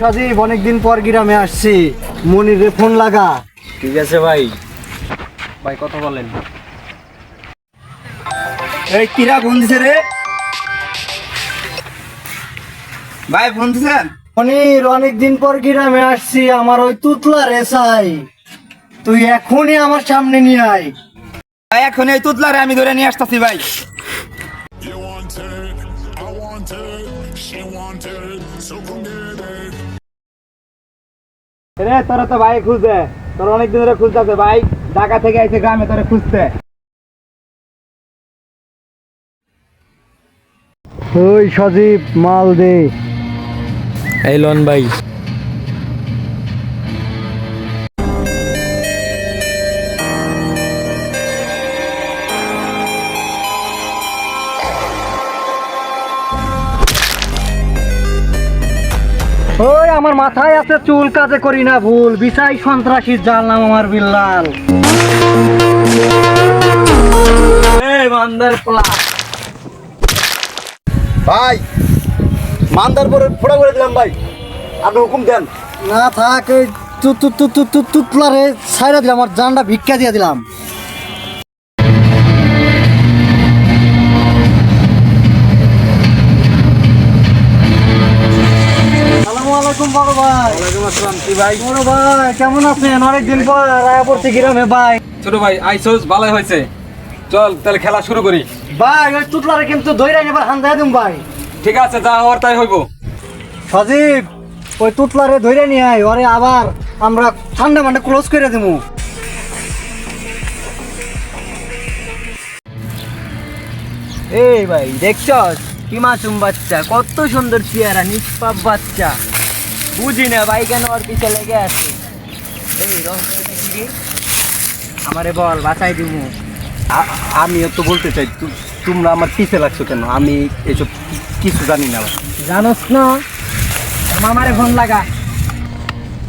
সজীব, অনেকদিন পর গ্রামে আসছি, মনিরে ফোন লাগা। ঠিক আছে ভাই, ভাই কথা বলেন। এই কিরা ফোন দিছে রে? ভাই ফোন দিছেন? মনির, অনেকদিন পর গ্রামে আসছি, আমার ওই তুতলা রে চাই, তুই এখনই আমার সামনে নিয়ে আয়। ভাই এখন এই তুতলারে আমি ধরে নিয়ে আসতেছি ভাই। You wanted, I wanted, she wanted, so come get it. রে তোরা তো ভাই খুঁজে, তোর অনেকদিন ধরে খুঁজতেছে ভাই, ঢাকা থেকে আইছে গ্রামে তোরে খুঁজতে। ওই সজীব, মাল দে। এই লন ভাই। ওই আমার মাথায় আছে চুল, কাজে করি না ভুল, বিছাই সন্ত্রাসীর জাল নাম আমার বিল্লাল। এই মান্দার পোলা ভাই, মান্দার পরে ফোড়া করে দিলাম ভাই, আপনি হুকুম দেন। না থাক, এই তুতলা রে ছাইরা দিলাম, আমার জানটা ভিক্ষা দিয়ে দিলাম। আসসালামু আলাইকুম বড় ভাই। ওয়ালাইকুম আসসালাম। কি ভাই? বড় ভাই কেমন আছেন? অনেকদিন পর আয়া পড়ছি গ্রামে ভাই। ছোট ভাই আইসোস, ভালোই হয়েছে। চল তাহলে খেলা শুরু করি। ভাই ওই তুতলারে কিন্তু দইরা নেবার হান দেয় দিম ভাই। ঠিক আছে, যা হওয়ার তাই হইব। সজীব, ওই তুতলারে ধইরা নিয়ে আয়, ওরে আবার আমরা ঠান্ডা মান্ডা ক্লোজ করে দেবো। এই ভাই দেখছস কি মাসুম বাচ্চা, কত সুন্দর চেহারা, নিষ্পাপ বাচ্চা। বুঝি না ভাই কেন ওর পিছে লেগে আছে। এই রহস্যটা কি রে? আমারে বল, বাঁচাই দিমু। আমিও তো বলতে চাই, তোমরা আমার পিছে লাগছো কেন? আমি এসব কিছু জানি না। জানোস না, মামারে ফোন লাগা।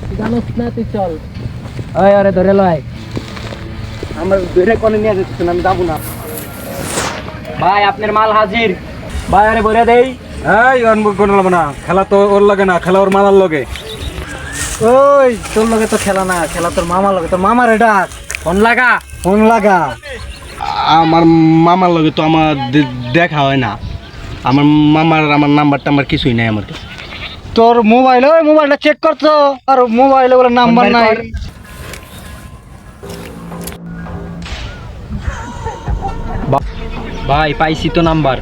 তুই জানোস না, তুই চল। ওই ওরে ধরে লয়। আমার ধরে কোনে নিয়ে যাচ্ছেন, আমি যাবো না ভাই আপনার মাল হাজির। ভাই আরে বলে দেই। এই অনবুক করে নেবো না, খেলা তো ওর লাগে না, খেলা ওর মালার লগে। ওই তোর লগে তো খেলা না, খেলা তোর মামার লগে, তোর মামারে ডাক, ফোন লাগা। ফোন লাগা। আমার মামার লগে তো আমার দেখা হয় না। আমার আমার নাম্বার টাম্বার কিছুই নাই আমার কাছে। তোর মোবাইল, ওই মোবাইলটা চেক করছো, আর মোবাইলে বলে নাম্বার নাই। ভাই পাইছি তো নাম্বার।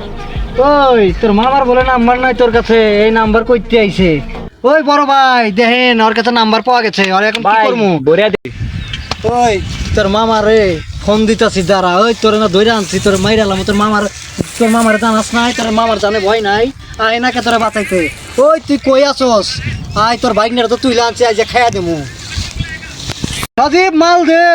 ওই তোর মামার বলে নাম্বার নাই তোর কাছে, এই নাম্বার কইতে আইছে। ওই বড় ভাই দেখেন, ওর কাছে নাম্বার পাওয়া গেছে, আর এখন কি ভাই করমু? বরিয়া দে। ওই তোর মামারে ফোন দিতাছি দাঁড়া, ওই তোর না ধইরা আনছি, তোর মাইরালাম, তোর মামার জানাস নাই, তোর মামার জানে ভয় নাই, আয় নাকে তোরা বাঁচাইতে। ওই তুই কই আছস? আয় তোর বাইক নিয়ে তো তুইলা আনছি, আজ খাইয়া দেবো। সজীব মাল দে।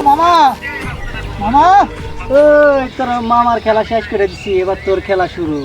মামা, মামা, ওই তোর মামার খেলা শেষ করে দিছি, এবার তোর খেলা শুরু।